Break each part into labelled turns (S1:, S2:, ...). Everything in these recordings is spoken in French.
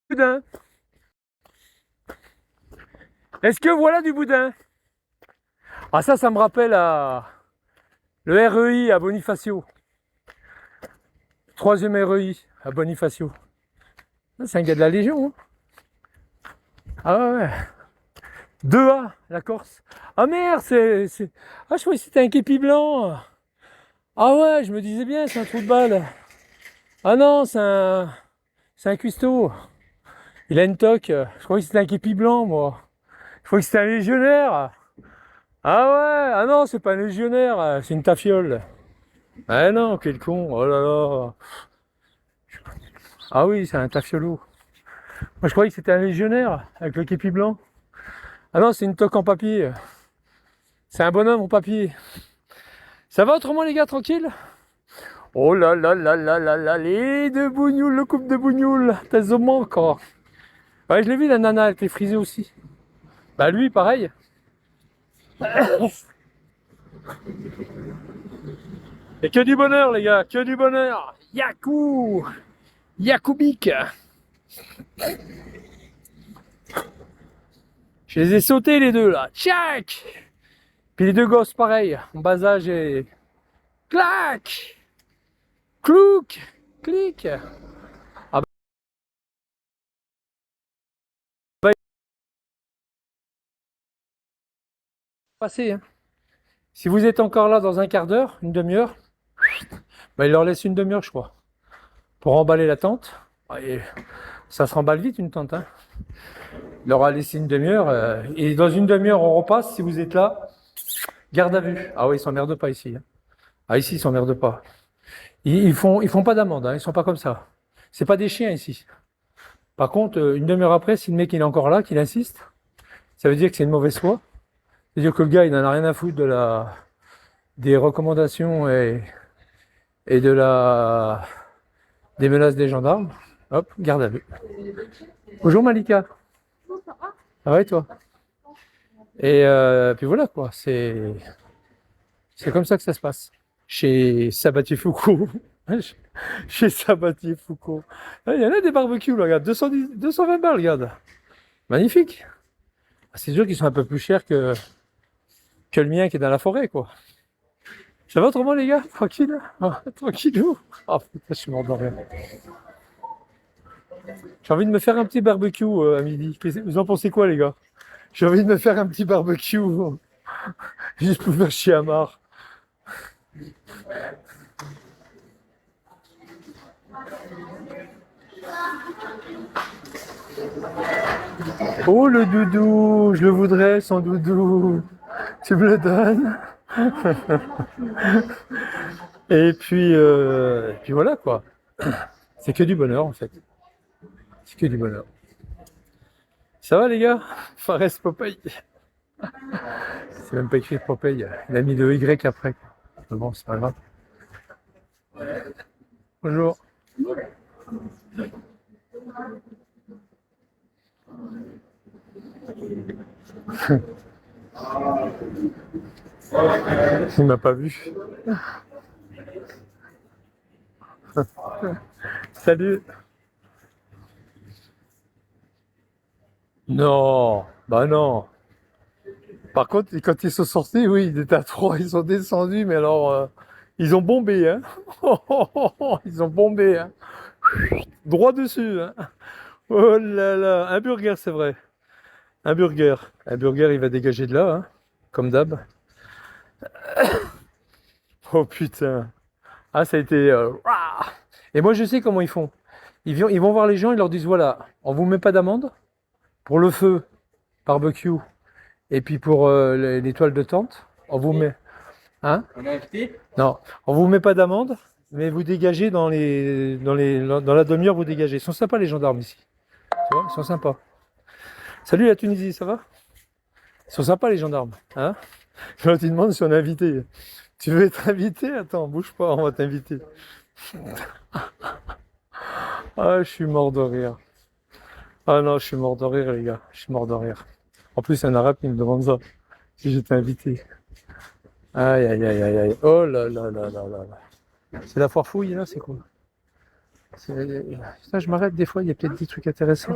S1: Boudin. Est-ce que voilà du boudin? Ah ça me rappelle le REI à Bonifacio. Troisième REI à Bonifacio. C'est un gars de la Légion. Hein. Ah ouais. 2A, la Corse. Ah merde, Ah je croyais que c'était un képi blanc. Ah ouais, je me disais bien, c'est un trou de balle. Ah non, c'est un cuistot. Il a une toque. Je croyais que c'était un képi blanc, moi. Je croyais que c'était un légionnaire. Ah ouais, ah non, c'est pas un légionnaire, c'est une tafiole. Ah non, quel con, oh là là. Ah oui, c'est un tafiolo. Moi je croyais que c'était un légionnaire avec le képi blanc. Ah non, c'est une toque en papier. C'est un bonhomme en papier. Ça va autrement les gars, tranquille? Oh là là là là là là, les deux bougnoules, le couple de bougnoules, t'as zoomé encore. Ouais, je l'ai vu la nana, elle était frisée aussi. Bah lui, pareil. Et que du bonheur les gars, que du bonheur. Yakou, Yakoubik. Je les ai sautés les deux là. Tchac. Puis les deux gosses pareil, en bas âge et... Clac. Clouc. Clic. Ah bah passé hein. Si vous êtes encore là dans un quart d'heure, une demi-heure, bah il leur laisse une demi-heure je crois. Pour emballer la tente. Et ça se remballe vite une tente hein. Il leur a laissé une demi-heure. Et dans une demi-heure on repasse si vous êtes là. Garde à vue. Ah oui, ils s'emmerdent pas ici. Hein. Ah ici ils s'emmerdent pas. Ils font pas d'amende, hein. Ils sont pas comme ça. C'est pas des chiens ici. Par contre, une demi-heure après, si le mec il est encore là, qu'il insiste, ça veut dire que c'est une mauvaise foi. C'est-à-dire que le gars il n'en a rien à foutre des recommandations et des menaces des gendarmes. Hop, garde à vue. Bonjour Malika. Ça va et toi? Et puis voilà quoi, c'est comme ça que ça se passe. Chez Sabatier Foucault. Chez Sabatier Foucault. Il y en a des barbecues là, regarde, 210, 220 balles, regarde. Magnifique. C'est sûr qu'ils sont un peu plus chers que le mien qui est dans la forêt, quoi. Ça va autrement, les gars? Tranquille? Ah, tranquillou? Ah, putain, je suis mort de rire. J'ai envie de me faire un petit barbecue à midi. Vous en pensez quoi, les gars? J'ai envie de me faire un petit barbecue. Juste pour faire chier à marre. Oh, le doudou! Je le voudrais, son doudou. Tu me le donnes? Et puis voilà, quoi. C'est que du bonheur, en fait. C'est que du bonheur. Ça va, les gars? Fares Popeye. C'est même pas écrit Popeye. Il a mis de Y après. Mais bon, c'est pas grave. Bonjour. Il m'a pas vu. Salut. Non, bah non. Par contre, quand ils sont sortis, oui, ils étaient à 3, ils sont descendus, mais alors, ils ont bombé, hein. Ils ont bombé, hein. Droit dessus, hein. Oh là là, un burger, c'est vrai. Un burger. Un burger, il va dégager de là, hein, comme d'hab. Oh putain. Ah, ça a été... rah. Et moi, je sais comment ils font. Ils vont voir les gens, ils leur disent, voilà, on vous met pas d'amende pour le feu, barbecue, et puis pour les toiles de tente, on vous met... Hein?
S2: On est invité?
S1: Non, on vous met pas d'amende, mais vous dégagez dans la demi-heure, vous dégagez. Ils sont sympas les gendarmes ici. Tu vois, ils sont sympas. Salut la Tunisie, ça va? Ils sont sympas les gendarmes. Hein? Quand ils demandent si on est invité. Tu veux être invité? Attends, bouge pas, on va t'inviter. Ah, je suis mort de rire. Ah non, je suis mort de rire, les gars. Je suis mort de rire. En plus, un arabe qui me demande ça. Si j'étais invité. Aïe, aïe, aïe, aïe, aïe. Oh là là là là là là. C'est la foire fouille, là, c'est quoi? Ça, je m'arrête des fois, il y a peut-être des trucs intéressants.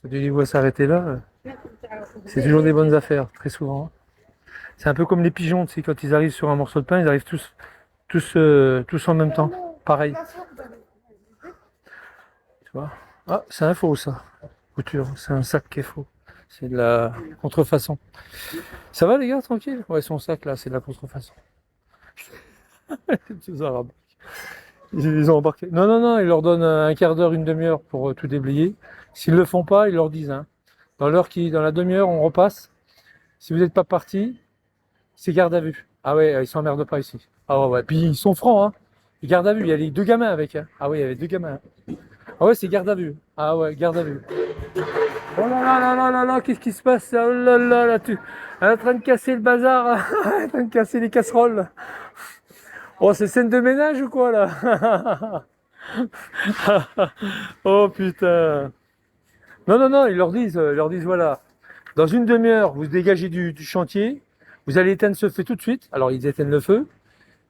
S1: Quand tu vois s'arrêter là, c'est toujours des bonnes affaires, très souvent. C'est un peu comme les pigeons, tu sais, quand ils arrivent sur un morceau de pain, ils arrivent tous en même temps. Pareil, tu vois. Ah, c'est un faux, ça. Couture, c'est un sac qui est faux. C'est de la contrefaçon. Ça va, les gars, tranquille? Ouais, son sac, là, c'est de la contrefaçon. Les petits Arabes. Ils les ont embarqués. Non, non, non, ils leur donnent un quart d'heure, une demi-heure pour tout déblayer. S'ils le font pas, ils leur disent, hein. Dans la demi-heure, on repasse. Si vous n'êtes pas parti, c'est garde à vue. Ah ouais, ils s'emmerdent pas ici. Ah ouais, ouais. Puis ils sont francs, hein. Ils gardent à vue. Il y a les deux gamins avec, hein. Ah ouais, il y avait deux gamins, hein. Ah ouais, c'est garde à vue. Ah ouais, garde à vue. Oh là là là là là là, qu'est-ce qui se passe? Oh là là là, elle est en train de casser le bazar. Elle est en train de casser les casseroles. Oh, c'est scène de ménage ou quoi là? Oh putain. Non, non, non, ils leur disent voilà, dans une demi-heure, vous dégagez du chantier, vous allez éteindre ce feu tout de suite. Alors ils éteignent le feu,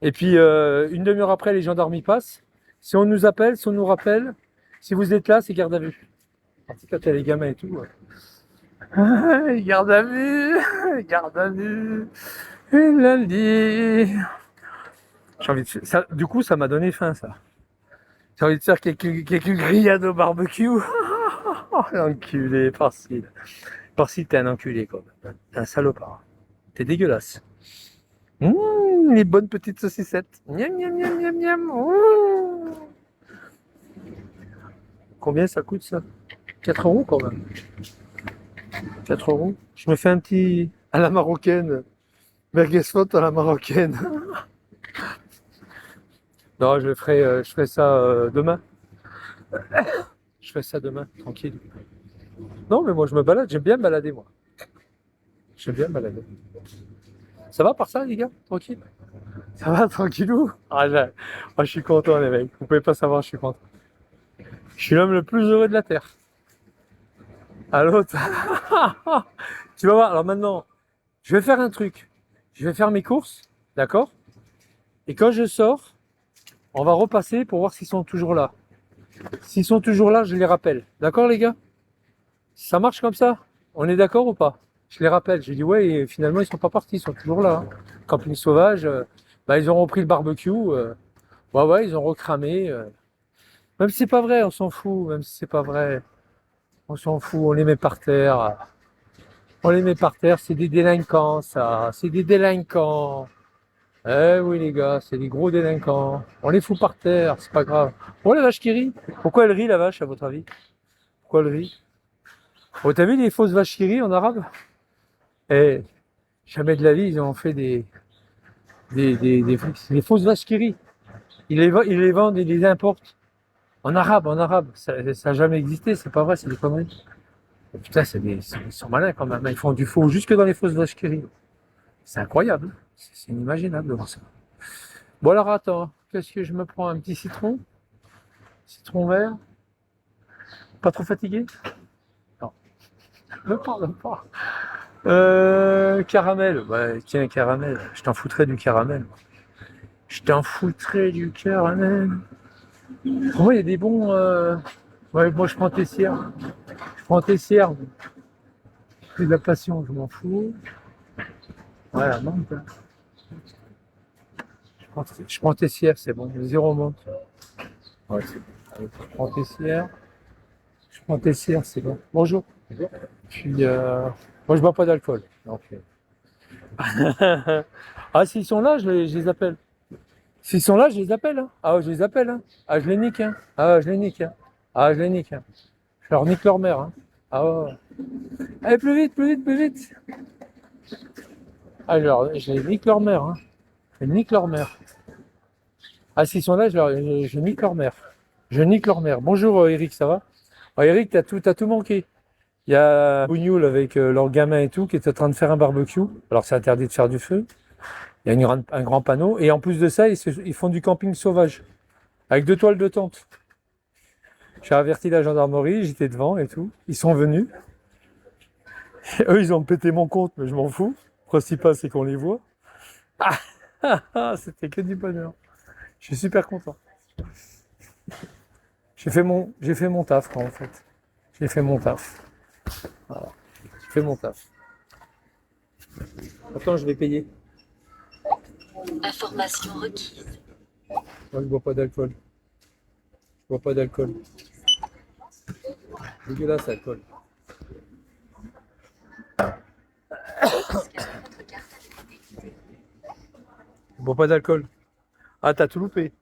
S1: et puis une demi-heure après, les gendarmes y passent. Si on nous appelle, si on nous rappelle, si vous êtes là, c'est garde à vue. Parce que quand t'as les gamins et tout, ouais. Garde à vue, garde à vue, et lundi. J'ai envie de... ça, du coup, ça m'a donné faim, ça. J'ai envie de faire quelques grillades au barbecue. Oh, l'enculé, par-ci. Par-ci, t'es un enculé, quoi. T'es un salopard. T'es dégueulasse. Les bonnes petites saucissettes. Miam, miam, miam, miam, miam. Combien ça coûte, ça? 4 euros, quand même. 4 euros. Je me fais un petit à la marocaine. Merguez faute à la marocaine. Non, je ferai ça demain. Je ferai ça demain, tranquille. Non, mais moi, je me balade. J'aime bien me balader, moi. J'aime bien me balader. Ça va par ça, les gars? Tranquille? Ça va, tranquillou? Je suis content, les mecs. Vous pouvez pas savoir, je suis content. Je suis l'homme le plus heureux de la Terre. À l'autre. Tu vas voir. Alors maintenant, je vais faire un truc. Je vais faire mes courses, d'accord? Et quand je sors, on va repasser pour voir s'ils sont toujours là. S'ils sont toujours là, je les rappelle. D'accord, les gars? Ça marche comme ça? On est d'accord ou pas? Je les rappelle. J'ai dit ouais, et finalement, ils sont pas partis, ils sont toujours là, hein. Camping sauvage, bah, ils ont repris le barbecue. Ouais, ouais, ils ont recramé. Même si c'est pas vrai, on s'en fout. Même si c'est pas vrai, on s'en fout. On les met par terre. On les met par terre. C'est des délinquants, ça. C'est des délinquants. Eh oui, les gars, c'est des gros délinquants. On les fout par terre, c'est pas grave. Oh, la vache qui rit. Pourquoi elle rit, la vache, à votre avis? Pourquoi elle rit? Oh, t'as vu les fausses vaches qui rient en arabe? Eh, jamais de la vie, ils ont fait des fausses vaches qui rient. Ils les vendent, ils les importent. En arabe, en arabe. Ça n'a jamais existé, c'est pas vrai, c'est des conneries. Oh, putain, ils sont malins quand même, hein. Ils font du faux jusque dans les fausses vaches qui rient. C'est incroyable, hein. C'est inimaginable de voir ça. Bon alors attends, qu'est-ce que je me prends? Un petit citron? Citron vert? Pas trop fatigué? Non, ne parle pas. Caramel. Ouais, tiens, caramel. Je t'en foutrais du caramel. Je t'en foutrais du caramel. Pour moi, il y a des bons. Ouais, moi, je prends Tessière. Je prends Tessière. C'est de la passion, je m'en fous. Voilà, menthe, hein. Je prends Tessière, c'est bon. Zéro menthe. Ouais, c'est bon. Allez, je prends Tessière. Je prends Tessière, c'est bon. Bonjour. Puis, moi, je bois pas d'alcool. Donc, ah, s'ils sont là, je les appelle. S'ils sont là, je les appelle, hein. Ah, ouais, je les appelle, hein. Ah, je les nique, hein. Ah, ouais, je les nique, hein. Ah, je les nique, hein. Je leur nique leur mère, hein. Ah, ouais, ouais. Allez, plus vite, plus vite, plus vite. Ah, je les nique leur mère, hein. Je nique leur mère. Ah, s'ils sont là, je nique leur mère. Je nique leur mère. Bonjour, Eric, ça va? Oh, Eric, t'as tout manqué. Il y a Bougnoul avec leur gamin et tout qui est en train de faire un barbecue. Alors, c'est interdit de faire du feu. Il y a un grand panneau. Et en plus de ça, ils font du camping sauvage. Avec 2 toiles de tente. J'ai averti la gendarmerie, j'étais devant et tout. Ils sont venus. Et eux, ils ont pété mon compte, mais je m'en fous. Le principal, c'est qu'on les voit. Ah, c'était que du bonheur. Je suis super content. J'ai fait mon taf, quoi, en fait. J'ai fait mon taf. Voilà. J'ai fait mon taf. Attends, je vais payer.
S2: Information requise.
S1: Moi, je bois pas d'alcool. Je bois pas d'alcool. Dégueulasse, l'alcool. Je bois pas d'alcool. Ah, t'as tout loupé.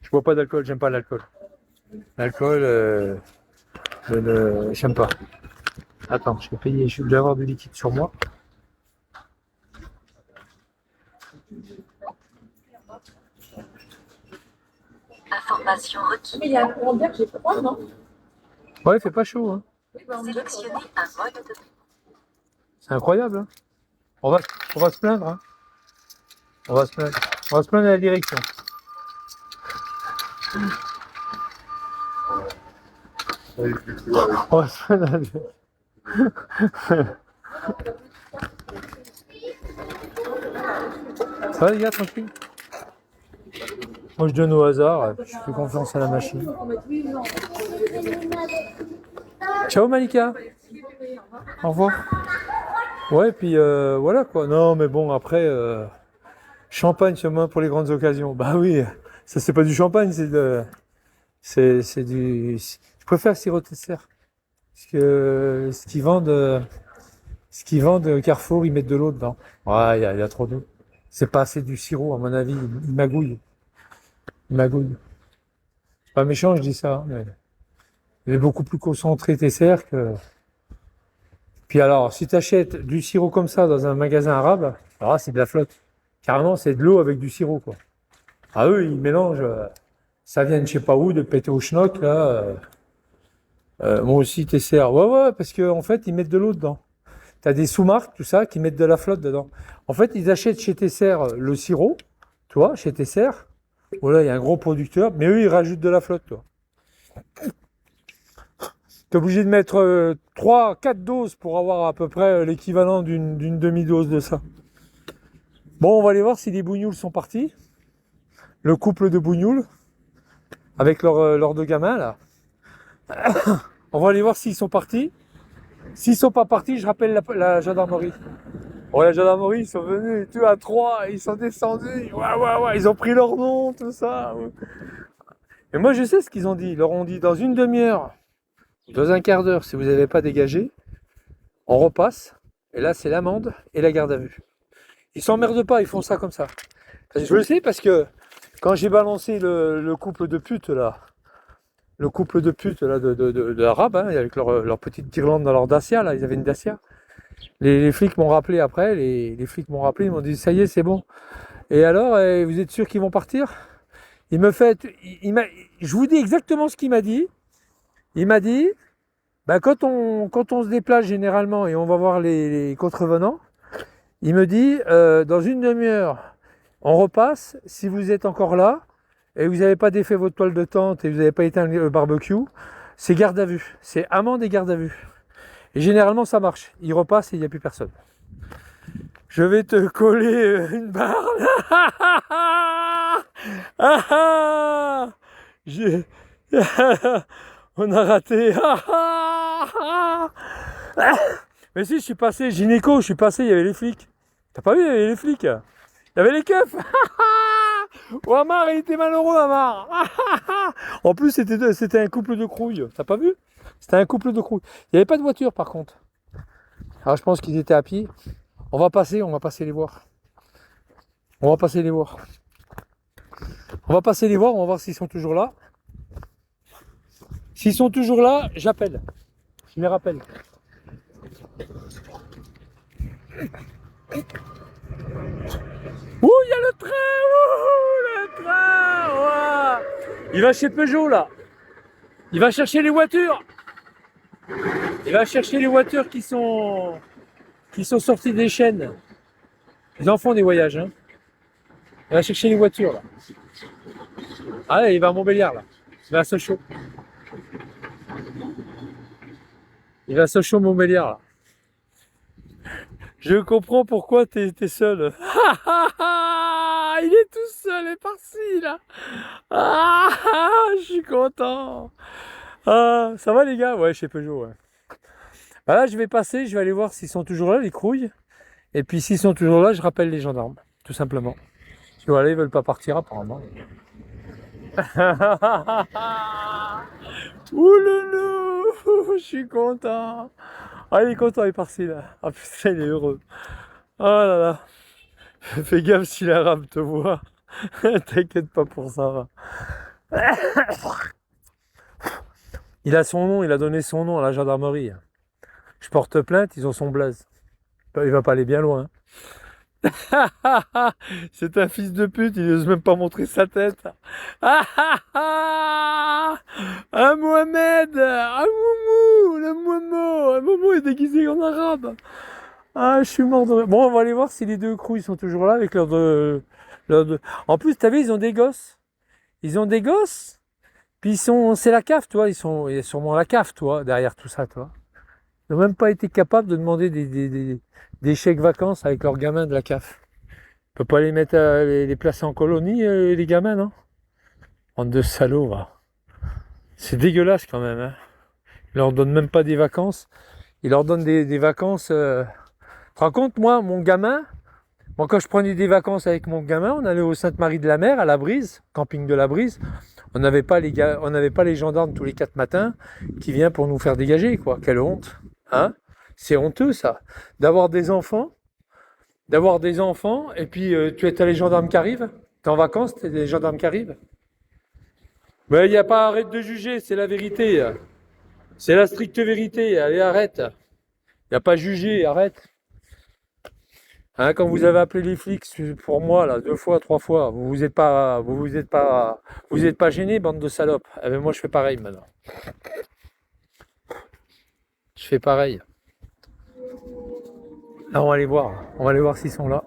S1: Je bois pas d'alcool, j'aime pas l'alcool. L'alcool, j'aime pas. Attends, je vais payer, je vais avoir du liquide sur moi.
S2: Information requise.
S3: Mais il y a un courant d'air, j'ai froid, non?
S1: Ouais, il fait pas chaud, hein.
S2: Sélectionnez un mode de
S1: C'est incroyable, hein. On va se plaindre, hein. On va se plaindre. On va se plaindre à la direction. On va se plaindre à la direction. Ça va les gars, tranquille? Moi je donne au hasard, je fais confiance à la machine. Ciao Malika. Au revoir. Ouais, puis voilà quoi. Non, mais bon, après, champagne seulement pour les grandes occasions. Bah oui, ça c'est pas du champagne, c'est du. Je préfère sirop de serre. Parce que ce qu'ils vendent au Carrefour, ils mettent de l'eau dedans. Ouais, il y a trop d'eau. C'est pas assez du sirop, à mon avis, il magouille. Il magouille. C'est pas méchant, je dis ça, hein, mais il est beaucoup plus concentré tes serres que. Puis alors, si tu achètes du sirop comme ça dans un magasin arabe, alors là, c'est de la flotte. Carrément, c'est de l'eau avec du sirop, quoi. Ah eux, ils mélangent, ça vient de je sais pas où, de péter au schnock, là. Moi aussi, tes serres. Ouais, ouais, parce qu'en fait, ils mettent de l'eau dedans. Tu as des sous-marques, tout ça, qui mettent de la flotte dedans. En fait, ils achètent chez Tesser le sirop, tu vois, chez Tesser. Voilà, il y a un gros producteur, mais eux, ils rajoutent de la flotte, toi. Tu es obligé de mettre 3, 4 doses pour avoir à peu près l'équivalent d'une demi-dose de ça. Bon, on va aller voir si les bougnoules sont partis. Le couple de bougnoules, avec leurs deux gamins, là. On va aller voir s'ils sont partis. S'ils sont pas partis, je rappelle la gendarmerie. Bon, la gendarmerie, ils sont venus, tout à 3, ils sont descendus. Ouais, ouais, ouais, ils ont pris leur nom, tout ça. Ouais. Et moi, je sais ce qu'ils ont dit. Ils leur ont dit, dans une demi-heure, dans un quart d'heure, si vous n'avez pas dégagé, on repasse. Et là, c'est l'amende et la garde à vue. Ils s'emmerdent pas, ils font ça comme ça. Je le sais parce que quand j'ai balancé le couple de putes, là, d'Arabes, hein, avec leur petite guirlande dans leur Dacia, là, ils avaient une Dacia. Les flics m'ont rappelé après, les flics m'ont rappelé, ils m'ont dit, ça y est, c'est bon. Et alors, vous êtes sûr qu'ils vont partir? Il me fait, je vous dis exactement ce qu'il m'a dit. Il m'a dit, bah, quand on se déplace généralement et on va voir les contrevenants, il me dit, dans une demi-heure, on repasse. Si vous êtes encore là et vous n'avez pas défait votre toile de tente et vous n'avez pas éteint le barbecue, c'est garde à vue. C'est amende et garde à vue. Et généralement, ça marche. Il repasse et il n'y a plus personne. Je vais te coller une barre. J'ai- On a raté. Mais si, je suis passé, gynéco, je suis passé, il y avait les flics. T'as pas vu, il y avait les flics. Il y avait les keufs. Amar, il était malheureux, Amar. En plus, c'était un couple de crouilles. T'as pas vu? C'était un couple de crouilles. Il n'y avait pas de voiture, par contre. Alors, je pense qu'ils étaient à pied. On va passer les voir. On va passer les voir. On va passer les voir, on va voir s'ils sont toujours là. S'ils sont toujours là, j'appelle. Je les rappelle. Ouh, il y a le train! Ouh, le train! Ouah. Il va chez Peugeot, là. Il va chercher les voitures. Il va chercher les voitures qui sont sorties des chaînes. Ils en font des voyages, hein. Il va chercher les voitures, là. Ah, il va à Montbéliard, là. Il va à Sochaux. Il va à Sochaux, Montbéliard, là. Je comprends pourquoi t'es seul. il est tout seul et par-ci, là. Ah, je suis content. Ah, ça va les gars? Ouais, chez Peugeot, ouais. Bah là, je vais passer, je vais aller voir s'ils sont toujours là, les crouilles. Et puis s'ils sont toujours là, je rappelle les gendarmes, tout simplement. Parce que voilà, ils veulent pas partir apparemment. Ouh loulou, je suis content. Ah, il est content, il est parti là. Ah putain, il est heureux. Oh là là. Fais gaffe si l'arabe te voit. T'inquiète pas pour ça. Il a son nom, il a donné son nom à la gendarmerie. Je porte plainte, ils ont son blaze. Il va pas aller bien loin. C'est un fils de pute, il n'ose même pas montrer sa tête. Un Mohamed, un Moumou, le Momo, un Momo est déguisé en arabe. Ah, je suis mort de rire. Bon, on va aller voir si les deux crews ils sont toujours là avec leurs deux. En plus, t'as vu, ils ont des gosses. Ils ont des gosses. Puis c'est la CAF, toi. Il y a sûrement la CAF, toi, derrière tout ça, toi. Ils n'ont même pas été capables de demander des chèques vacances avec leurs gamins de la CAF. On peut pas les mettre, les placer en colonie, les gamins, non? Bande de salauds, va. C'est dégueulasse quand même, hein. Ils leur donnent même pas des vacances. Ils leur donnent des vacances. Tu te rends compte, moi, mon gamin, quand je prenais des vacances avec mon gamin, on allait au Sainte-Marie-de-la-Mer, à la Brise, camping de la Brise. On n'avait pas les gendarmes tous les 4 matins qui viennent pour nous faire dégager, quoi. Quelle honte, hein? C'est honteux, ça. D'avoir des enfants, et puis tu as les gendarmes qui arrivent. T'es en vacances, t'as des gendarmes qui arrivent. Mais il n'y a pas, arrête de juger, c'est la vérité. C'est la stricte vérité. Allez, arrête. Il n'y a pas jugé, arrête. Hein, quand vous avez appelé les flics pour moi, là, 2 fois, 3 fois, vous êtes pas gênés, bande de salopes. Eh ben, moi, je fais pareil maintenant. Je fais pareil. Là, on va aller voir. On va aller voir s'ils sont là.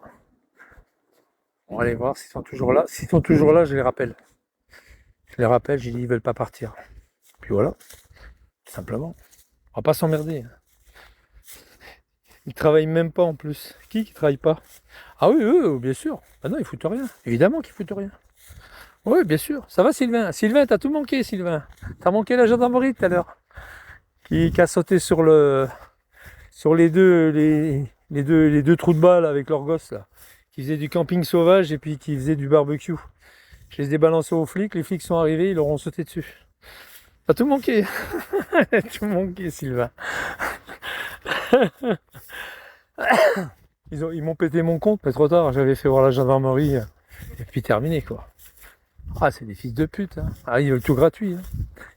S1: On va aller voir s'ils sont toujours là. S'ils sont toujours là, je les rappelle. J'ai dit, ils veulent pas partir. Puis voilà. Tout simplement. On va pas s'emmerder. Ils travaillent même pas en plus. Qui travaille pas? Ah oui, eux, bien sûr. Ah non, ils foutent rien. Évidemment qu'ils foutent rien. Oui, bien sûr. Ça va, Sylvain? Sylvain, t'as tout manqué, Sylvain. T'as manqué la gendarmerie tout à l'heure. Qui a sauté sur les deux trous de balle avec leurs gosses là. Qui faisaient du camping sauvage et puis qui faisaient du barbecue. Je les ai balancés aux flics. Les flics sont arrivés, ils leur ont sauté dessus. T'as tout manqué. Tout manqué, Sylvain. Ils m'ont pété mon compte, mais trop tard, j'avais fait voir la gendarmerie, et puis terminé, quoi. Ah, c'est des fils de pute, hein. Ah, ils veulent tout gratuit, hein.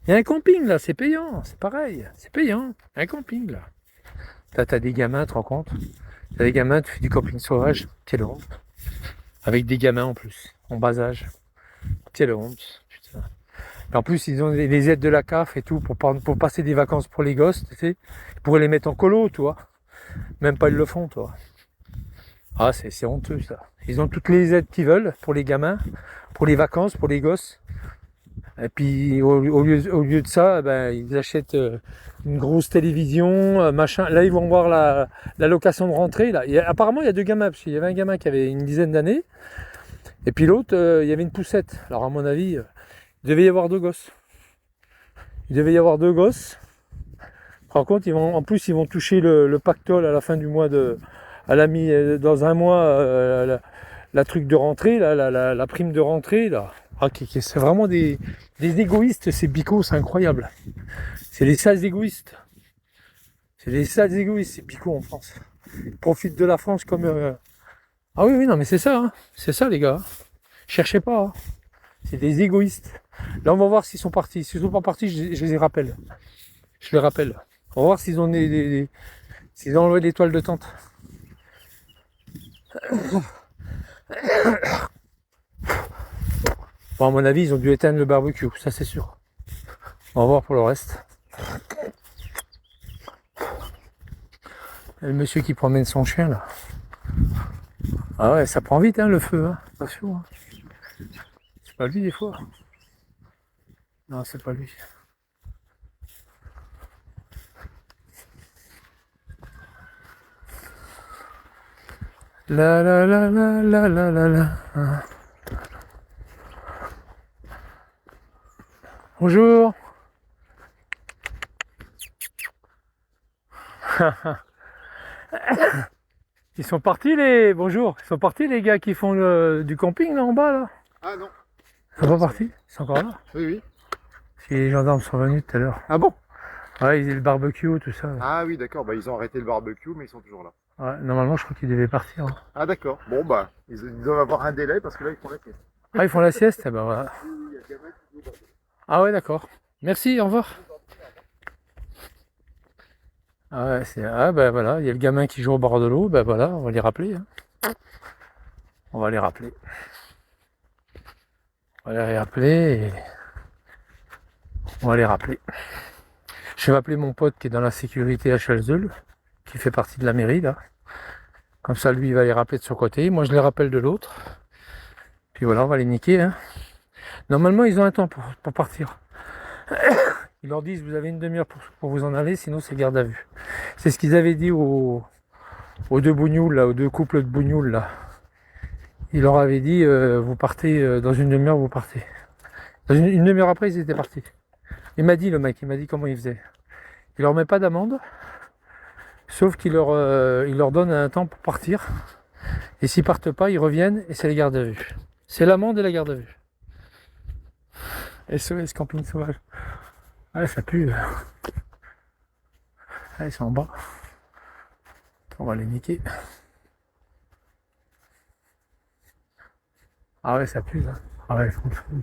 S1: Il y a un camping, là, c'est payant, c'est pareil, c'est payant, un camping, là. T'as des gamins, tu te rends compte? T'as des gamins, tu fais du camping sauvage, quelle honte. Avec des gamins, en plus, en bas âge. Quelle honte, putain. Et en plus, ils ont les aides de la CAF et tout, pour passer des vacances pour les gosses, tu sais. Ils pourraient les mettre en colo, toi. Même pas ils le font, toi. Ah, c'est honteux, ça. Ils ont toutes les aides qu'ils veulent pour les gamins, pour les vacances, pour les gosses. Et puis, au lieu de ça, ben, ils achètent une grosse télévision, machin. Là, ils vont voir la location de rentrée. Là. Apparemment, il y a 2 gamins, parce qu'il y avait un gamin qui avait une dizaine d'années, et puis l'autre, il y avait une poussette. Alors, à mon avis, il devait y avoir 2 gosses. Il devait y avoir 2 gosses. Par contre, en plus, ils vont toucher le pactole à la fin du mois dans un mois, la truc de rentrée, la prime de rentrée, là. Ah, c'est vraiment des égoïstes, ces bicots, c'est incroyable. C'est les sales égoïstes. C'est les sales égoïstes, ces bicots en France. Ils profitent de la France comme... Ah oui, non, mais c'est ça, hein. C'est ça, les gars. Cherchez pas, hein. C'est des égoïstes. Là, on va voir s'ils sont partis. S'ils sont pas partis, je les rappelle. Je les rappelle. On va voir s'ils ont s'ils ont enlevé les toiles de tente. Bon, à mon avis, ils ont dû éteindre le barbecue, ça c'est sûr. On va voir pour le reste. Et le monsieur qui promène son chien là. Ah ouais, ça prend vite, hein, le feu, hein. Attention, hein. C'est pas lui des fois. Non, c'est pas lui. La la la la la la la la. Bonjour. Ils sont partis les... Bonjour. Ils sont partis les gars qui font du camping là en bas là.
S3: Ah non.
S1: Ils sont pas partis? Ils sont encore là?
S3: Oui, oui.
S1: Si les gendarmes sont venus tout à l'heure.
S3: Ah bon?
S1: Ouais, ils faisaient le barbecue, tout ça.
S3: Ah oui, d'accord. Bah, ils ont arrêté le barbecue, mais ils sont toujours là.
S1: Ouais, normalement, je crois qu'ils devaient partir. Hein.
S3: Ah d'accord. Bon, bah, ils doivent avoir un délai parce que là, ils font la sieste.
S1: Ah, ils font la sieste? Eh ben voilà.
S3: Il y a le gamin qui joue au barbecue.
S1: Ah ouais, d'accord. Merci, au revoir. Ah ouais, ah ben voilà, il y a le gamin qui joue au bord de l'eau, ben voilà, on va les rappeler. Hein. On va les rappeler. On va les rappeler et... On va les rappeler. Je vais appeler mon pote qui est dans la sécurité à Chalzeul, qui fait partie de la mairie là. Comme ça, lui, il va les rappeler de son côté. Moi, je les rappelle de l'autre. Puis voilà, on va les niquer. Hein. Normalement, ils ont un temps pour partir. Ils leur disent, vous avez une demi-heure pour vous en aller, sinon c'est garde à vue. C'est ce qu'ils avaient dit aux deux bougnoules, là, aux deux couples de bougnoules, là. Ils leur avaient dit, vous partez, dans une demi-heure, vous partez. Dans une demi-heure après, ils étaient partis. Il m'a dit, le mec, il m'a dit comment il faisait. Il leur met pas d'amende, sauf qu'il leur donne un temps pour partir. Et s'ils partent pas, ils reviennent et c'est les gardes à vue. C'est l'amende et la garde à vue. SOS Camping Sauvage. Ah, ça pue. Ah, ils sont en bas. On va les niquer. Ah ouais, ça pue, là. Ah ouais, franchement.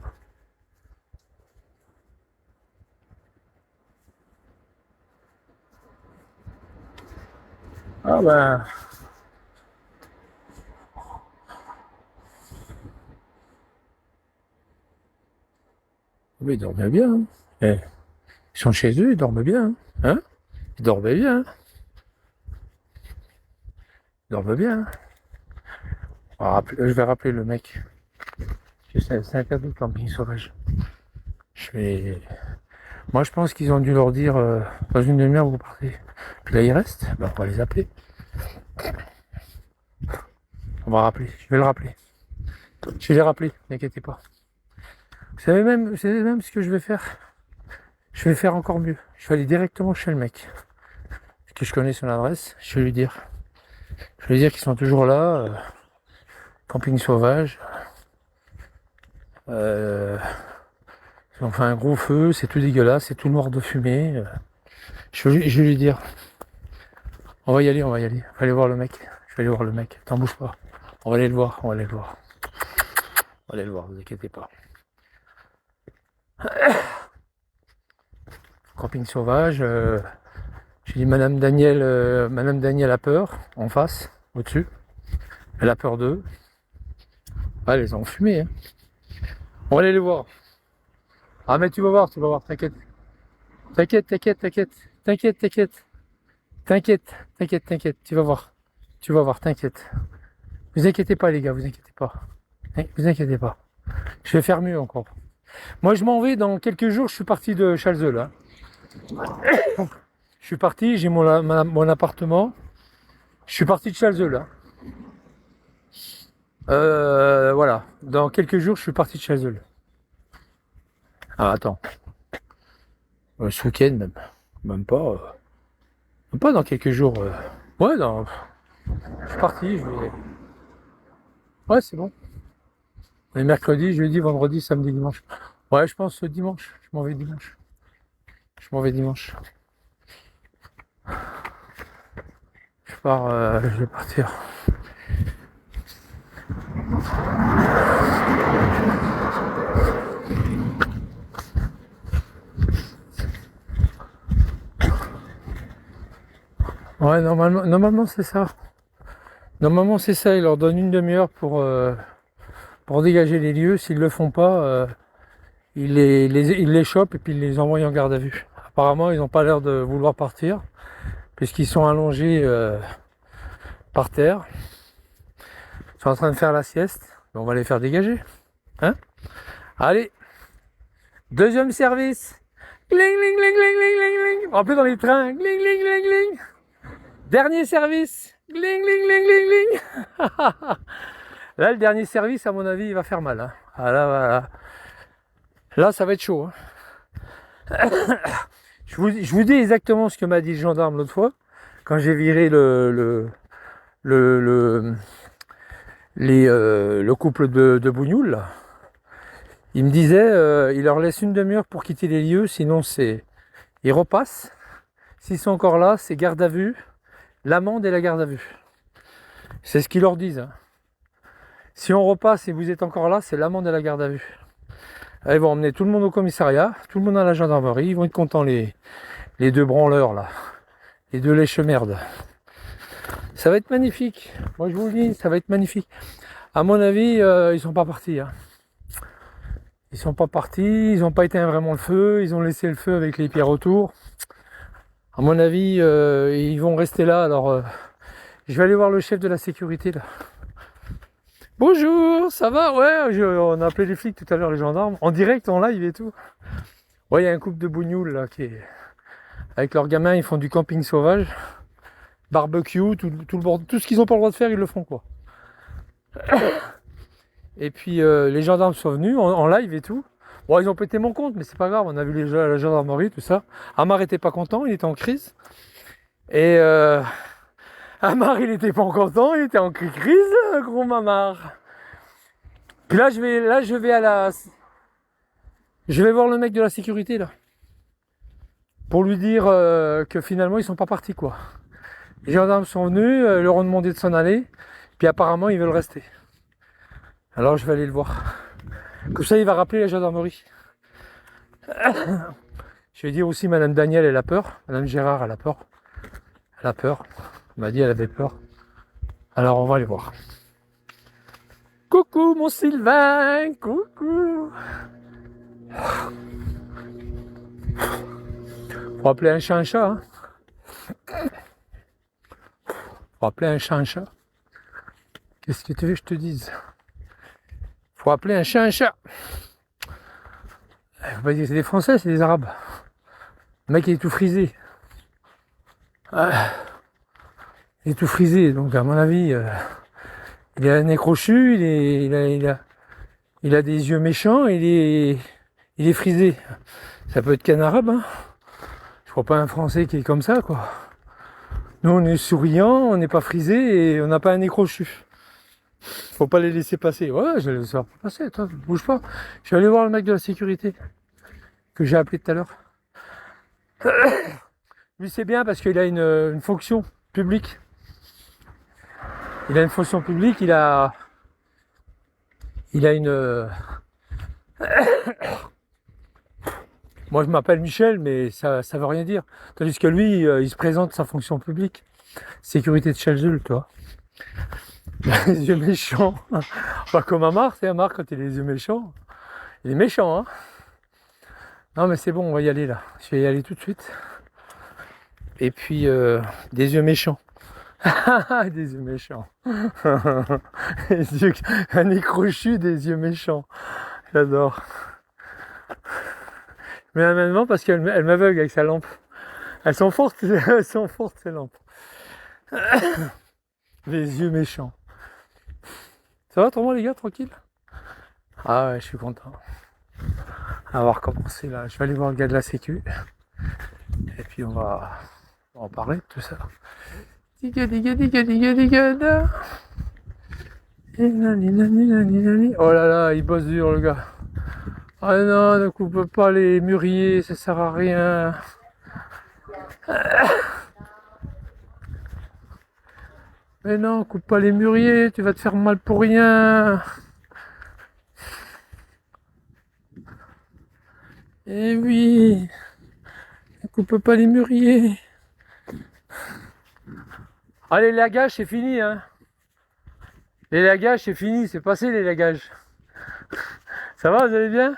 S1: Ah ben... Oui, ils dormaient bien. Hein. Eh, ils sont chez eux, ils dorment bien. Hein, ils dormaient bien. Hein. Ils dorment bien. Hein. Je vais rappeler le mec. C'est un cadeau de camping sauvage. Moi, je pense qu'ils ont dû leur dire dans une demi-heure, vous partez. Puis là, ils restent. Ben, on va les appeler. On va rappeler. Je vais le rappeler. Je vais les rappeler, n'inquiétez pas. Vous savez même ce que je vais faire? Je vais faire encore mieux. Je vais aller directement chez le mec. Parce que je connais son adresse. Je vais lui dire. Je vais lui dire qu'ils sont toujours là. Camping sauvage. Ils ont fait un gros feu. C'est tout dégueulasse. C'est tout noir de fumée. Je vais lui dire. On va y aller, on va y aller. On va aller voir le mec. Je vais aller voir le mec. T'en bouge pas. On va aller le voir, on va aller le voir. On va aller le voir, vous inquiétez pas. Camping sauvage. J'ai dit Madame Daniel a peur, en face, au-dessus. Elle a peur d'eux. Ah, ils ont fumé. Hein. On va aller les voir. Ah mais tu vas voir, t'inquiète. T'inquiète, tu vas voir, t'inquiète. Vous inquiétez pas les gars, vous inquiétez pas. Vous inquiétez pas. Je vais faire mieux encore. Moi je m'en vais dans quelques jours, je suis parti de Chalzeul. Hein. Je suis parti, j'ai mon appartement. Je suis parti de Chalzeul. Hein. Voilà, dans quelques jours je suis parti de Chalzeul. Ah attends. Ce week-end même pas. Même pas dans quelques jours. Ouais, non. Je suis parti, Ouais, c'est bon. Les mercredis, jeudi, vendredi, samedi, dimanche. Ouais, je pense dimanche. Je m'en vais dimanche. Je vais partir. Ouais, normalement c'est ça. Normalement c'est ça, ils leur donnent une demi-heure pour dégager les lieux. S'ils le font pas, ils les chopent et puis ils les envoient en garde à vue. Apparemment, ils n'ont pas l'air de vouloir partir, puisqu'ils sont allongés par terre. Ils sont en train de faire la sieste. On va les faire dégager. Hein? Allez, deuxième service. Gling, gling, gling, gling, gling, gling, gling. Rappelez dans les trains. Gling, gling, gling, gling. Dernier service. Gling, gling, gling, gling, gling. Là, le dernier service, à mon avis, il va faire mal. Hein. Ah, là, voilà. Là, ça va être chaud. Hein. Je vous dis exactement ce que m'a dit le gendarme l'autre fois, quand j'ai viré le, le couple de Bougnoul, là. Il me disait, il leur laisse une demi-heure pour quitter les lieux, sinon ils repassent. S'ils sont encore là, c'est garde à vue, l'amende et la garde à vue. C'est ce qu'ils leur disent. Hein. Si on repasse et vous êtes encore là, c'est l'amende et la garde à vue. Ils vont emmener tout le monde au commissariat, tout le monde à la gendarmerie, ils vont être contents les deux branleurs là, les deux lèche-merdes. Ça va être magnifique, moi je vous le dis, ça va être magnifique. À mon avis, ils sont pas partis. Hein. Ils sont pas partis, ils n'ont pas éteint vraiment le feu, ils ont laissé le feu avec les pierres autour. À mon avis, ils vont rester là, alors je vais aller voir le chef de la sécurité là. Bonjour, ça va? Ouais, on a appelé les flics tout à l'heure, les gendarmes, en direct, en live et tout. Ouais, il y a un couple de bougnoules là qui est... Avec leurs gamins, ils font du camping sauvage, barbecue, tout le bordel, tout ce qu'ils n'ont pas le droit de faire, ils le font quoi. Et puis les gendarmes sont venus en live et tout. Bon, ils ont pété mon compte, mais c'est pas grave, on a vu la gendarmerie, tout ça. Amar était pas content, il était en crise. Et Amar, il était pas content, il était en crise, gros mamar. Puis là, je vais à la... Je vais voir le mec de la sécurité, là. Pour lui dire que finalement, ils sont pas partis, quoi. Les gendarmes sont venus, leur ont demandé de s'en aller. Puis apparemment, ils veulent rester. Alors, je vais aller le voir. Comme ça, il va rappeler la gendarmerie. Je vais dire aussi, Madame Daniel, elle a peur. Madame Gérard, elle a peur. Elle a peur. Elle m'a dit, elle avait peur. Alors, on va aller voir. Coucou, mon Sylvain. Coucou. Faut appeler un chat un chat. Hein. Faut appeler un chat un chat. Qu'est-ce que tu veux que je te dise? Faut appeler un chat un chat. Faut pas dire que c'est des Français, c'est des Arabes. Le mec il est tout frisé. Il est tout frisé, donc à mon avis, il a un nez crochu, il a des yeux méchants, il est frisé. Ça peut être qu'un Arabe, hein. Je crois pas un Français qui est comme ça, quoi. Nous on est souriant, on n'est pas frisé et on n'a pas un nez crochu. Faut pas les laisser passer. Ouais, je vais les laisser passer, attends, bouge pas. Je vais aller voir le mec de la sécurité que j'ai appelé tout à l'heure. Lui c'est bien parce qu'il a une fonction publique. Il a une fonction publique, il a une... Moi je m'appelle Michel, mais ça veut rien dire. Tandis que lui, il se présente sa fonction publique. Sécurité de Chazul, toi. Les yeux méchants. Pas comme Amar, c'est Amar quand il a les yeux méchants. Il est méchant, hein. Non mais c'est bon, on va y aller là. Je vais y aller tout de suite. Et puis, des yeux méchants. Des yeux méchants. Un nez crochu, des yeux méchants. J'adore. Mais maintenant parce qu'elle m'aveugle avec sa lampe. Elles sont fortes ces lampes. Les yeux méchants. Ça va autrement les gars, tranquille? Ah ouais, je suis content. On va recommencer là. Je vais aller voir le gars de la sécu. Et puis on va en parler de tout ça. Diga. Oh là là, il bosse dur le gars. Ah non, ne coupe pas les mûriers, ça sert à rien. Mais non, coupe pas les mûriers, tu vas te faire mal pour rien. Eh oui, ne coupe pas les mûriers. Allez, les lagages, c'est fini, hein. Les lagages, c'est fini, c'est passé les lagages. Ça va, vous allez bien?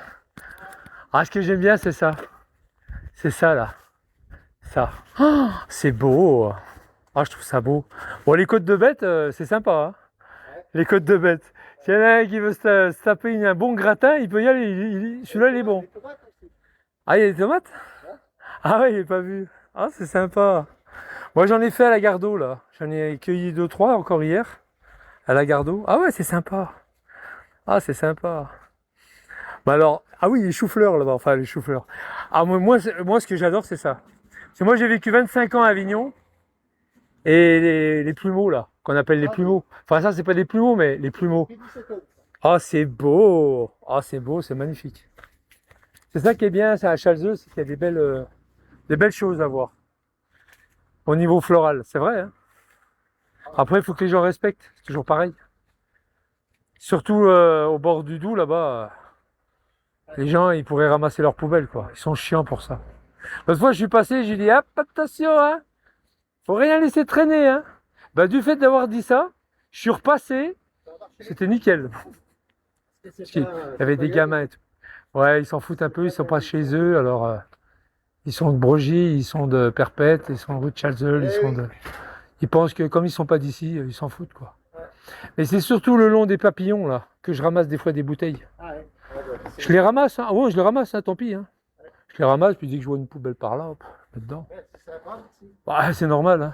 S1: Ah, ce que j'aime bien, c'est ça. C'est ça, là. Ça. Oh, c'est beau. Ah, je trouve ça beau. Bon, les côtes de bête, c'est sympa, hein. Les côtes de bête. S'il y en a un qui veut se taper un bon gratin, il peut y aller. Celui-là, il est bon. Ah, il y a des tomates? Ah ouais, il n'est pas vu. Ah, c'est sympa. Moi, j'en ai fait à la Gardeau, là. J'en ai cueilli 2-3 encore hier. À la Gardeau. Ah ouais, c'est sympa. Ah, c'est sympa. Bah alors, Ah oui, les choux-fleurs là-bas, enfin les choux-fleurs. Ah, moi, moi, ce que j'adore, c'est ça. Parce que moi, j'ai vécu 25 ans à Avignon, et les plumeaux, là, qu'on appelle les plumeaux. Enfin, ça, c'est pas des plumeaux, mais les plumeaux. Ah, c'est beau! Ah, c'est beau, c'est magnifique. C'est ça qui est bien, c'est à Chalzeux, c'est qu'il y a des belles choses à voir. Au niveau floral, c'est vrai, hein. Après, il faut que les gens respectent, c'est toujours pareil. Surtout au bord du Doubs, là-bas, les gens, ils pourraient ramasser leurs poubelles, quoi. Ils sont chiants pour ça. L'autre fois, je suis passé, j'ai dit, hop, attention, hein. Faut rien laisser traîner, hein. Bah, du fait d'avoir dit ça, je suis repassé, c'était nickel. Parce qu'il y avait des gamins et tout. Ouais, ils s'en foutent un peu, ils sont pas chez eux, alors ils sont de Brogy, ils sont de Perpète, ils sont rue de Chalzeul, ils pensent que comme ils sont pas d'ici, ils s'en foutent, quoi. Mais c'est surtout le long des papillons, là, que je ramasse des fois des bouteilles. Je les ramasse, hein. Ah ouais, je les ramasse, hein, tant pis, hein. Je les ramasse, puis dès que je vois une poubelle par là, hop, je mets dedans. Bah, c'est normal, hein.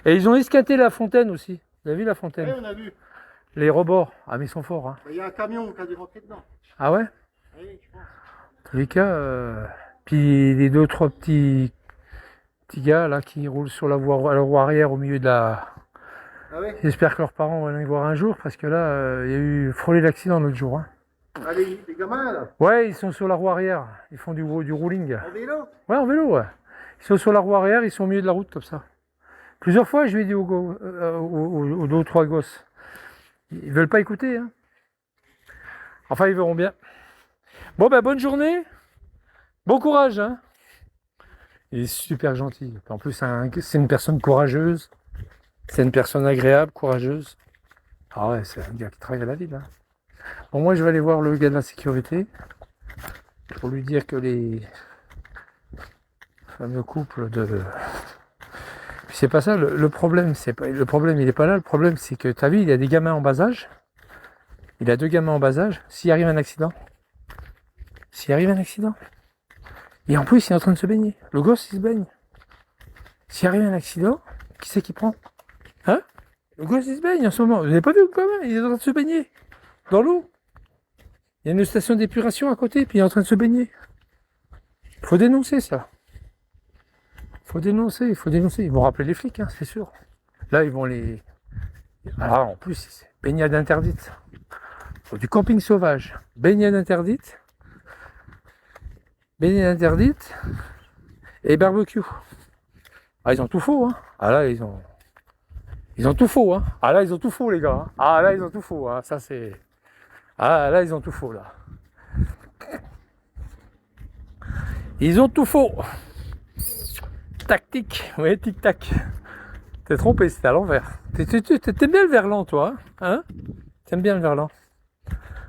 S1: Et ils ont esquinté la fontaine aussi. Vous avez vu la
S3: Oui,
S1: fontaine?
S3: on a vu.
S1: Les rebords. Ah, mais ils sont forts, hein.
S3: Il y a un camion qui a dû rentrer dedans.
S1: Ah ouais?
S3: Oui, je pense.
S1: En tous les cas, puis les deux, trois petits gars là qui roulent sur la roue arrière au milieu de la.
S3: Ah oui.
S1: J'espère que leurs parents vont les voir un jour parce que là, il y a eu frôlé l'accident l'autre jour, hein.
S3: Ah, les gamins, là.
S1: Ouais, ils sont sur la roue arrière. Ils font du rolling.
S3: En vélo.
S1: Ouais, en vélo, ouais. Ils sont sur la roue arrière, ils sont au milieu de la route comme ça. Plusieurs fois, je lui ai dit aux deux ou trois gosses. Ils veulent pas écouter, hein. Enfin, ils verront bien. Bon, ben, bonne journée. Bon courage, hein. Il est super gentil. En plus, c'est une personne courageuse. C'est une personne agréable, courageuse. Ah ouais, c'est un gars qui travaille à la ville, hein. Bon, moi, je vais aller voir le gars de la sécurité pour lui dire que les fameux couples de... Puis c'est pas ça, le problème, c'est pas... Le problème, il est pas là. Le problème, c'est que, t'as vu, il y a des gamins en bas âge. Il a deux gamins en bas âge. S'il arrive un accident, et en plus, il est en train de se baigner. Le gosse, il se baigne. S'il arrive un accident, qui c'est qui prend? Hein? Le gosse, il se baigne en ce moment. Vous n'avez pas vu le gamin? Il est en train de se baigner. Dans l'eau. Il y a une station d'épuration à côté, puis il est en train de se baigner. Faut dénoncer ça. Faut dénoncer. Ils vont rappeler les flics, hein, c'est sûr. Là, ils vont les... Ah, en plus, c'est baignade interdite. Faut du camping sauvage. Baignade interdite. Et barbecue. Ah, ils ont tout faux, hein. Ah là, ils ont tout faux, hein. Ah là, ils ont tout faux, les gars, hein. Ah là, ils ont tout faux, hein. Ça, c'est... Ah là, ils ont tout faux, là. Ils ont tout faux. Tactique. Oui, tic-tac. T'es trompé, c'était à l'envers. T'aimes bien le verlan, toi, hein? T'aimes bien le verlan.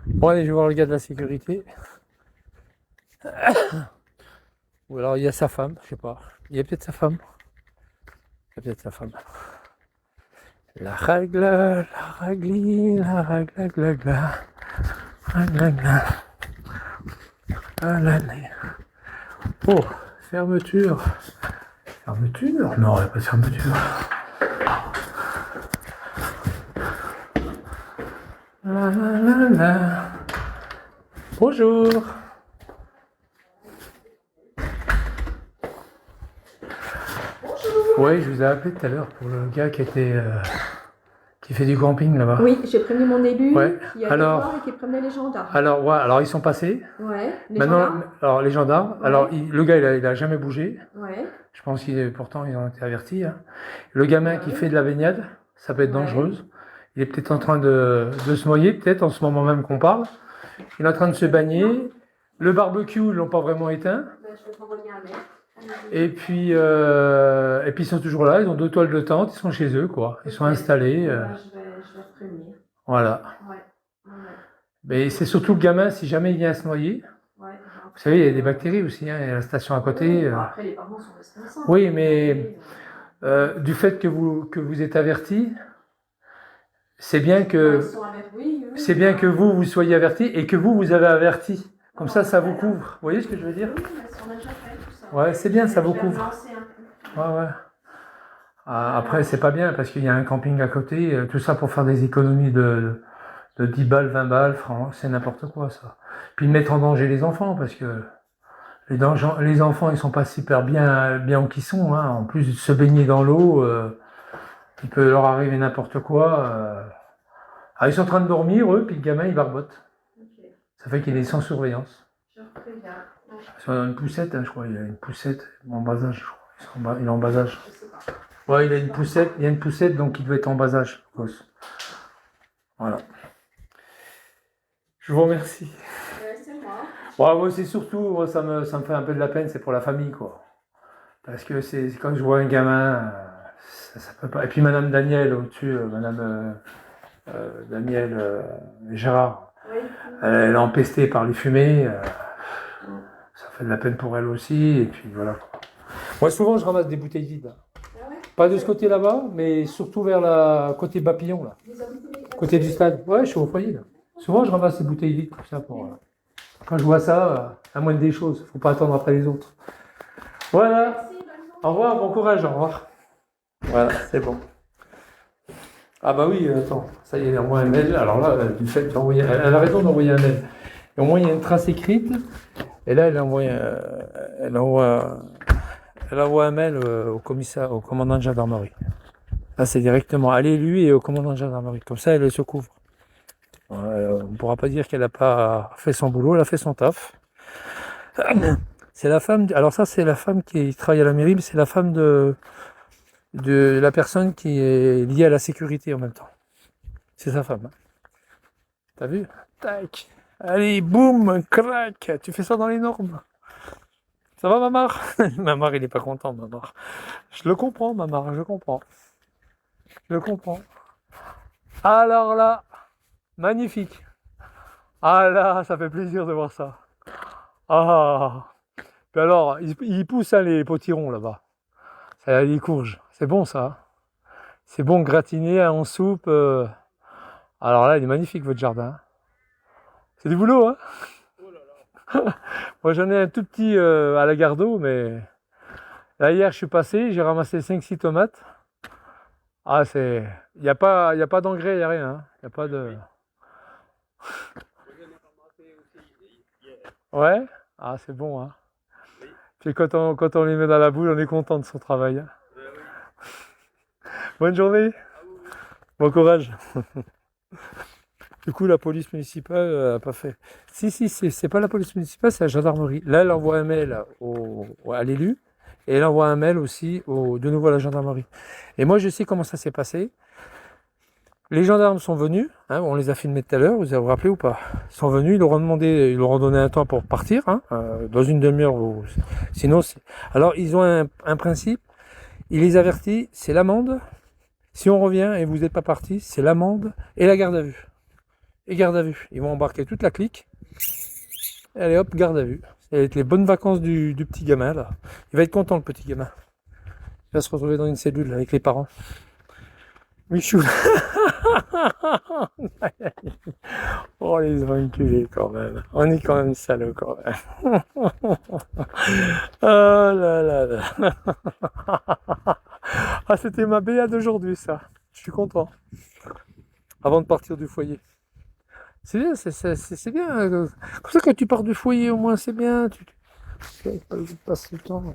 S1: Bon, allez, je vais voir le gars de la sécurité. Ou alors, il y a sa femme, je sais pas. Il y a peut-être sa femme. La règle, la ragli, la ragla, gla, gla. Ragla, gla. Ah là là. Oh, fermeture. Fermeture? Non, il n'y a pas de fermeture. La la la la. Bonjour. Oui, je vous ai appelé tout à l'heure pour le gars qui fait du camping là-bas.
S4: Oui, j'ai prévenu mon élu
S1: Ouais.
S4: qui allait voir et qui prévenait les gendarmes.
S1: Alors ils sont passés.
S4: Ouais, les
S1: Maintenant,
S4: gendarmes.
S1: alors les gendarmes.
S4: Ouais.
S1: Alors le gars, il a jamais bougé.
S4: Ouais,
S1: Je pense pourtant ils ont été avertis, hein. Le gamin qui fait de la baignade, ça peut être
S4: Ouais.
S1: dangereuse. Il est peut-être en train de se noyer, peut-être en ce moment même qu'on parle. Il est en train de se baigner. Le barbecue, ils l'ont pas vraiment éteint.
S4: ben, je vais t'envoyer un mail.
S1: Et puis ils sont toujours là. Ils ont 2 toiles de tente. Ils sont chez eux, quoi. Ils sont installés.
S4: Ben, je vais te prévenir.
S1: Voilà.
S4: Ouais,
S1: Mais c'est surtout le gamin, si jamais il vient à se noyer.
S4: ouais.
S1: Vous savez, il y a des bactéries aussi, hein. Il y a la station à côté.
S4: Bon, après, les parents sont responsables.
S1: Oui, mais du fait que vous êtes averti, c'est bien que
S4: Ils sont avec, oui.
S1: c'est bien que vous soyez averti et que vous avez averti. Comme ça vous couvre. Vous voyez ce que je veux dire?
S4: Oui, mais on a déjà fait tout ça.
S1: Ouais, c'est bien, ça vous
S4: Je vais
S1: couvre.
S4: relancer un peu.
S1: Ouais. Après, c'est pas bien parce qu'il y a un camping à côté, tout ça pour faire des économies de de 10 balles, 20 balles, francs, c'est n'importe quoi ça. Puis mettre en danger les enfants, parce que les enfants, ils sont pas super bien où qu'ils sont, hein. En plus de se baigner dans l'eau, il peut leur arriver n'importe quoi. Ah, ils sont en train de dormir, eux, puis le gamin, il barbote.
S4: Ok.
S1: Ça fait qu'il est sans surveillance.
S4: Je préviens. Ouais,
S1: Ils sont dans une poussette, hein, je crois, il y a une poussette, en bas âge, je crois. Il est en bas âge.
S4: je sais pas.
S1: Ouais, il y a une poussette, donc il doit être en bas âge, le gosse. Voilà. Je vous remercie.
S4: C'est moi.
S1: Ouais, moi, c'est surtout, moi, ça me fait un peu de la peine, c'est pour la famille, quoi. Parce que c'est quand je vois un gamin, ça peut pas. Et puis Madame Daniel au-dessus, Daniel Gérard,
S4: Oui.
S1: elle est empestée par les fumées. Ça fait de la peine pour elle aussi, et puis voilà, quoi. Moi, souvent, je ramasse des bouteilles vides.
S4: Ah ouais.
S1: Pas de ce côté là-bas, mais surtout vers la côté Bapillon, là.
S4: Vous habitez
S1: Côté du stade. Ouais, je suis au foyer, là. Souvent, je ramasse des bouteilles vides, comme ça, pour. Quand je vois ça, la moindre des choses. Faut pas attendre après les autres. Voilà.
S4: Merci, bonne journée.
S1: Au revoir, bon courage, au revoir. Voilà, c'est bon. Ah bah oui, attends, ça y est, elle envoie un mail. Alors là, du fait d'envoyer, elle a raison d'envoyer un mail. Et au moins, il y a une trace écrite. Et là, elle envoie un mail au commissaire, au commandant de gendarmerie. Là, c'est directement à l'élu et au commandant de gendarmerie. Comme ça, elle se couvre. On ne pourra pas dire qu'elle n'a pas fait son boulot, elle a fait son taf. C'est la femme, alors ça, c'est la femme qui travaille à la mairie, mais c'est la femme de la personne qui est liée à la sécurité en même temps. C'est sa femme. Hein. T'as vu? Tac. Allez, boum, crac. Tu fais ça dans les normes. Ça va, Mamar? Mamar, il est pas content, Mamar. Je le comprends, Mamar, je comprends. Je le comprends. Alors là, magnifique. Ah là, ça fait plaisir de voir ça. Ah. Puis alors, il pousse hein, les potirons là-bas. Ça a des courges. C'est bon ça. C'est bon gratiné en soupe. Alors là, il est magnifique votre jardin. C'est du boulot, hein? Moi j'en ai un tout petit à la gare d'eau, mais là hier je suis passé, j'ai ramassé 5-6 tomates. Ah c'est. Il n'y a pas d'engrais, il n'y a rien. Hein. Il n'y a pas de. Ouais? Ah c'est bon, hein. Puis quand on les met dans la boule, on est content de son travail. Hein. Bonne journée. Bon courage. Du coup, la police municipale n'a pas fait. Si, c'est pas la police municipale, c'est la gendarmerie. Là, elle envoie un mail à l'élu et elle envoie un mail aussi de nouveau à la gendarmerie. Et moi, je sais comment ça s'est passé. Les gendarmes sont venus, hein, on les a filmés tout à l'heure, vous vous rappelez ou pas? Ils sont venus, ils leur ont donné un temps pour partir, hein, dans une demi-heure. Sinon, alors ils ont un principe, ils les avertissent, c'est l'amende. Si on revient et vous n'êtes pas parti, c'est l'amende et la garde à vue. Et garde à vue. Ils vont embarquer toute la clique. Et allez hop, garde à vue. Ça va être les bonnes vacances du petit gamin là. Il va être content le petit gamin. Il va se retrouver dans une cellule avec les parents. Michou. Oh les enculés quand même. On est quand même salauds quand même. Oh là là là. Ah c'était ma BA d'aujourd'hui ça. Je suis content. Avant de partir du foyer. C'est bien, c'est bien. Comme ça, quand tu pars du foyer, au moins, c'est bien. Tu passes le temps.